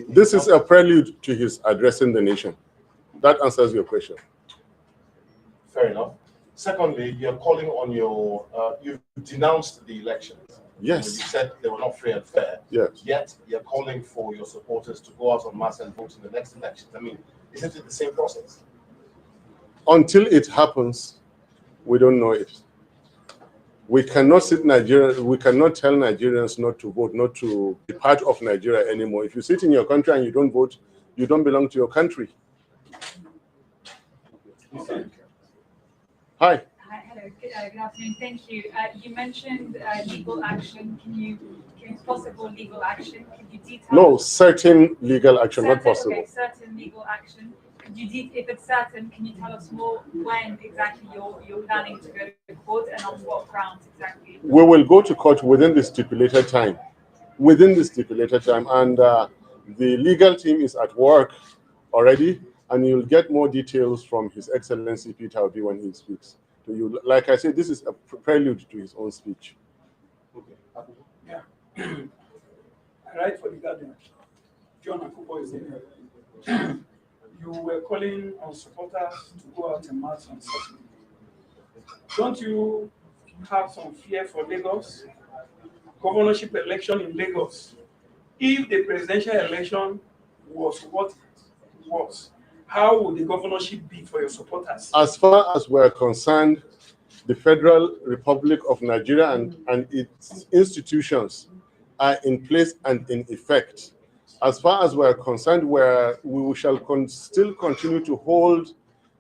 This is a prelude to his addressing the nation. That answers your question. Fair enough. Secondly, you're calling on your, you've denounced the elections. Yes. You said they were not free and fair. Yes. Yet, you're calling for your supporters to go out en masse and vote in the next elections. I mean, isn't it the same process? Until it happens, we don't know it. We cannot sit Nigeria. We cannot tell Nigerians not to vote, not to be part of Nigeria anymore. If you sit in your country and you don't vote, you don't belong to your country. Hi. Hi, hello. Good afternoon. Thank you. You mentioned legal action. Can possible legal action? Could you detail? No, certain legal action, not possible. Okay, certain legal action. Could you if it's certain, can you tell us more when exactly you're planning to go to court and on what grounds exactly? We will go to court within the stipulated time. Within the stipulated time, and the legal team is at work already, and you'll get more details from His Excellency Peter Obi when he speaks to you. Like I said, this is a prelude to his own speech. Okay. Yeah. I write for the Guardian. John Akupo is in here. You were calling on supporters to go out and march on Saturday. Don't you have some fear for Lagos? Governorship election in Lagos. If the presidential election was what it was, how would the governorship be for your supporters? As far as we're concerned, the Federal Republic of Nigeria and its institutions are in place and in effect. As far as we're concerned, we shall still continue to hold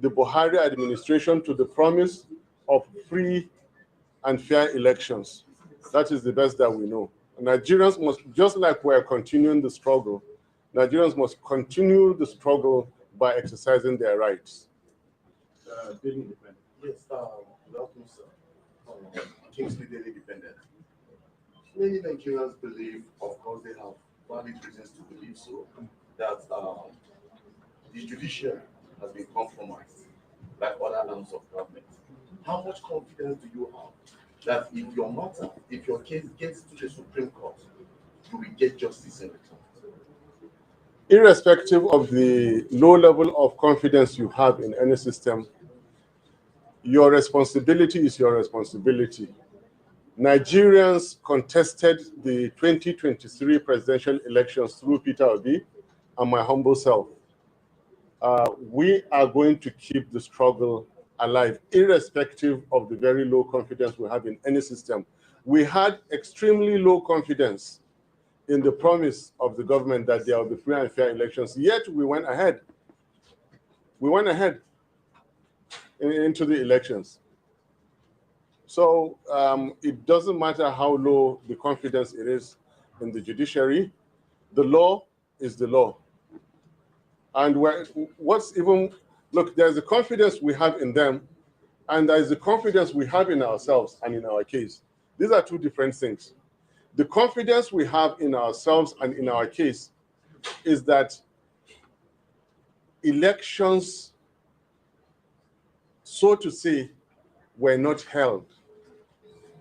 the Buhari administration to the promise of free and fair elections. That is the best that we know. Nigerians must, just like we're continuing the struggle, Nigerians must continue the struggle by exercising their rights. Yes, good afternoon, sir. Kingsley Daily Dependent. Many Nigerians believe, of course, they have valid reasons to believe so, that the judiciary has been compromised like other arms of government. How much confidence do you have that if your case gets to the Supreme Court, you will get justice in return? Irrespective of the low level of confidence you have in any system, your responsibility is your responsibility. Nigerians contested the 2023 presidential elections through Peter Obi and my humble self. We are going to keep the struggle alive, irrespective of the very low confidence we have in any system. We had extremely low confidence in the promise of the government that there will be free and fair elections, yet we went ahead. We went ahead into the elections. So it doesn't matter how low the confidence it is in the judiciary, the law is the law. And look, there's the confidence we have in them, and there's the confidence we have in ourselves and in our case. These are two different things. The confidence we have in ourselves and in our case is that elections, so to say, were not held.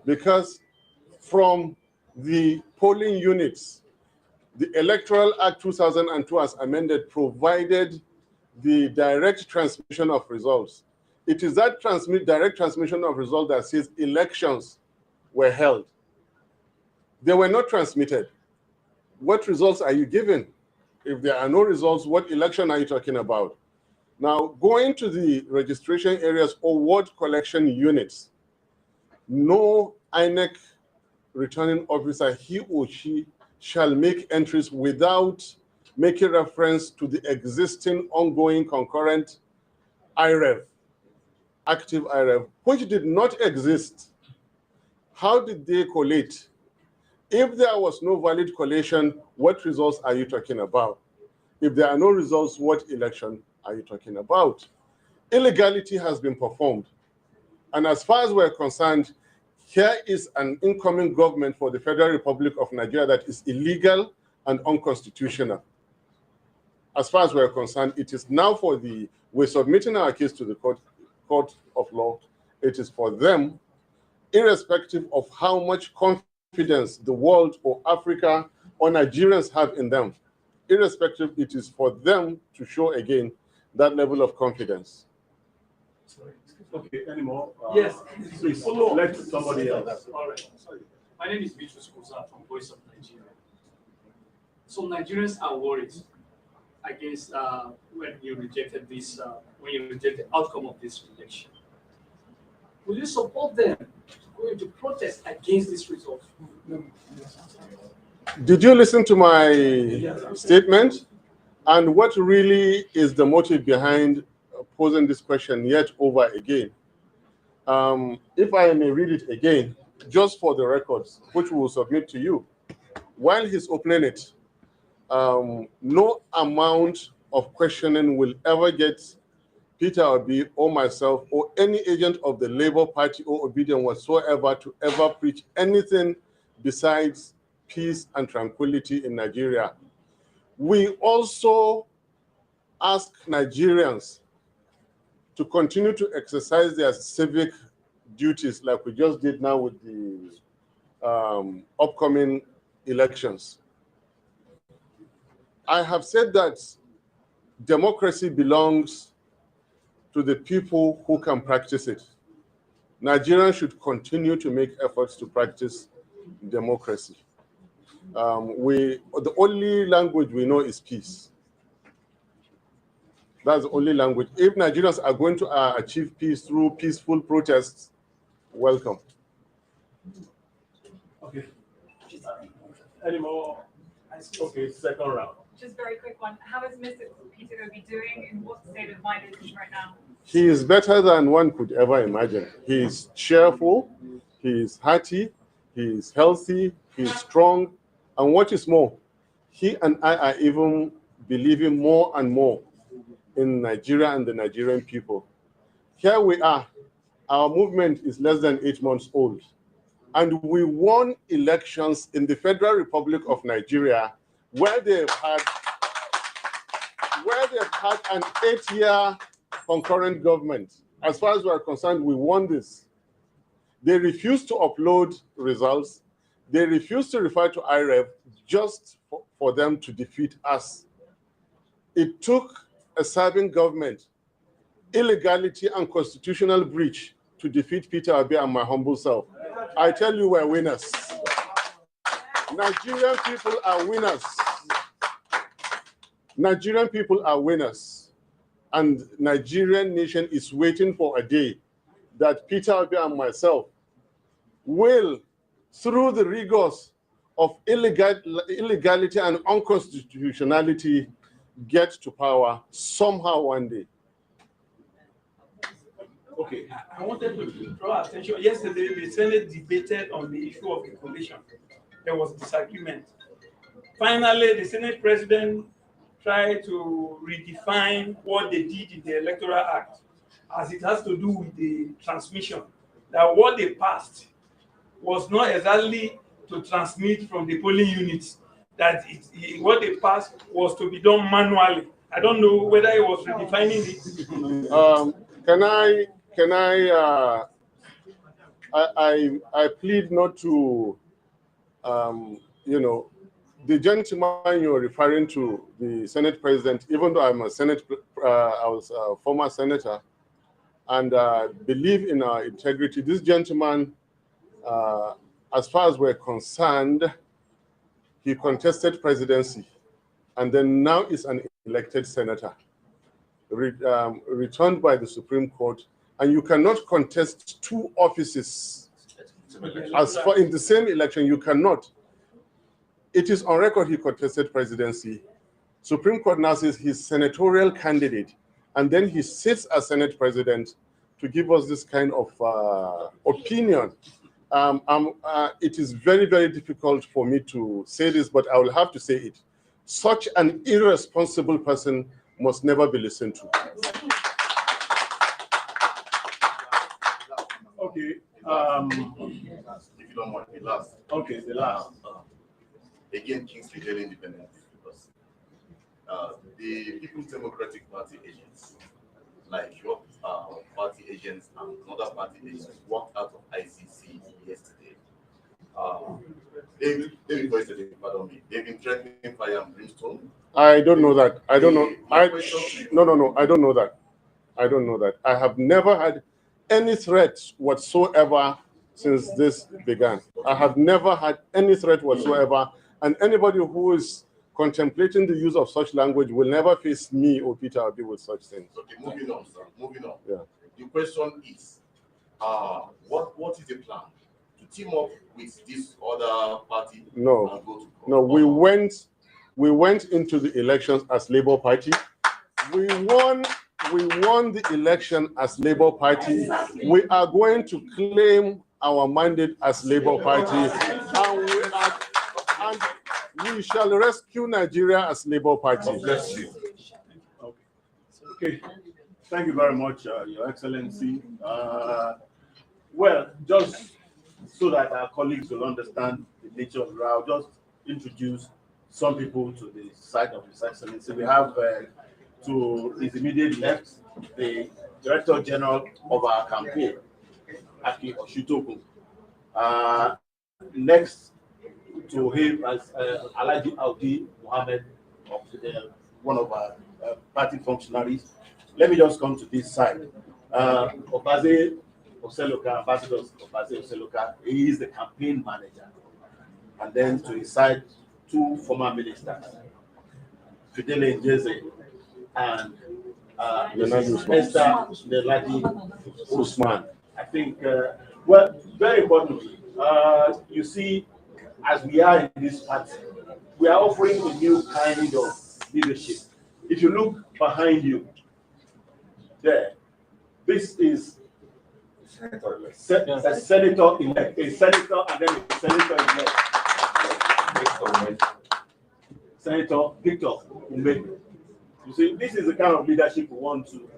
Because from the polling units, the Electoral Act 2002 as amended provided the direct transmission of results. It is that direct transmission of results that says elections were held. They were not transmitted. What results are you giving? If there are no results, what election are you talking about? Now, going to the registration areas or ward collection units, no INEC returning officer, he or she, shall make entries without making reference to the existing ongoing concurrent IREV, active IREV, which did not exist. How did they collate? If there was no valid collation, what results are you talking about? If there are no results, what election are you talking about? Illegality has been performed. And as far as we're concerned, here is an incoming government for the Federal Republic of Nigeria that is illegal and unconstitutional. As far as we're concerned, it is now we're submitting our case to the court of law. It is for them, irrespective of how much confidence the world or Africa or Nigerians have in them. Irrespective, it is for them to show again that level of confidence. Okay, any more? Yes, Please, follow. let somebody else. All right. Sorry. My name is Bitrus Koza from Voice of Nigeria. So Nigerians are worried against when you rejected this, when you reject the outcome of this election. Will you support them going to protest against this result? Did you listen to my statement? And what really is the motive behind posing this question yet over again? If I may read it again, just for the records, which we will submit to you. While he's opening it, no amount of questioning will ever get Peter Obi or myself or any agent of the Labour Party or Obedient whatsoever to ever preach anything besides peace and tranquility in Nigeria. We also ask Nigerians to continue to exercise their civic duties like we just did now with the upcoming elections. I have said that democracy belongs to the people who can practice it. Nigerians should continue to make efforts to practice democracy. The only language we know is peace. That's the only language. If Nigerians are going to achieve peace through peaceful protests, welcome. Okay. Any more? Okay, second round. Just very quick one. How is Mr. Peter Obi doing? In what state of mind is he right now? He is better than one could ever imagine. He is cheerful, he is hearty, he is healthy, he is strong, and what is more, he and I are even believing more and more in Nigeria and the Nigerian people. Here we are. Our movement is less than 8 months old, and we won elections in the Federal Republic of Nigeria where they've had an 8-year concurrent government. As far as we are concerned, we won this. They refused to upload results. They refused to refer to IREV just for them to defeat us. It took a serving government, illegality and constitutional breach to defeat Peter Obi and my humble self. I tell you, we're winners. Nigerian people are winners. Nigerian people are winners. And Nigerian nation is waiting for a day that Peter Obi and myself will, through the rigors of illegality and unconstitutionality, get to power somehow one day. Okay, I wanted to draw attention. Yesterday, the Senate debated on the issue of the coalition. There was disagreement. Finally, the Senate president tried to redefine what they did in the Electoral Act as it has to do with the transmission. That what they passed was not exactly to transmit from the polling units. That what they passed was to be done manually. I don't know whether it was redefining it. I plead not to, the gentleman you're referring to, the Senate president, even though I'm a I was a former senator, and believe in our integrity. This gentleman, as far as we're concerned, he contested presidency, and then now is an elected senator, returned by the Supreme Court, and you cannot contest 2 offices as far in the same election. You cannot. It is on record he contested presidency. Supreme Court now says he's senatorial candidate, and then he sits as Senate president to give us this kind of opinion. It is very, very difficult for me to say this, but I will have to say it. Such an irresponsible person must never be listened to. Okay. If you don't mind, the last. Okay, the last. Again, Kingsley Daily Independent, because the People's Democratic Party agents, like your party agents and other party agents, walked out of ICC yesterday. David voiced it, pardon me. They've been threatening fire and brimstone. I don't know that. I don't know. My question to you- No. I don't know that. I don't know that. I have never had any threat whatsoever since this began. I have never had any threat whatsoever, and anybody who is contemplating the use of such language will never face me or Peter Obi with such things. Okay, moving on, sir. Moving on. Yeah. The question is, what is the plan to team up with this other party? No. And go to court? No, we went into the elections as Labour Party. We won the election as Labour Party. We are going to claim our mandate as Labour Party, and we shall rescue Nigeria as Labour Party. Bless you. Okay. Thank you very much, Your Excellency. Well, just so that our colleagues will understand the nature of the route, just introduce some people to the side of His Excellency. We have to his immediate left, the Director General of our campaign, Aki Oshitoku. Next to him as Alhaji Audi Mohammed, one of our party functionaries. Let me just come to this side. Obaze Oseloka, Ambassador Obaze Oseloka, he is the campaign manager. And then to his side, two former ministers, Fidele Njeze and Esther Neladi Usman. I think, well, very importantly, you see, as we are in this party, we are offering a new kind of leadership. If you look behind you, there, this is a senator elect, a senator, and then a senator elect. Senator Victor Umbe. You see, this is the kind of leadership we want to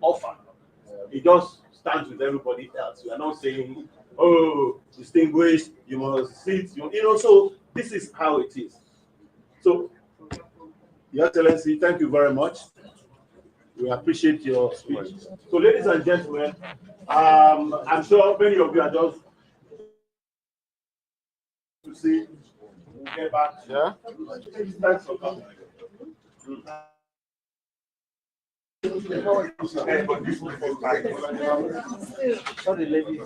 offer. It just stands with everybody else. We are not saying, oh, distinguished, you must sit, you know, so this is how it is. So, Your Excellency, thank you very much. We appreciate your speech. So, ladies and gentlemen, I'm sure many of you are just to see. We'll get back. Yeah. Thanks for coming. Sorry, ladies.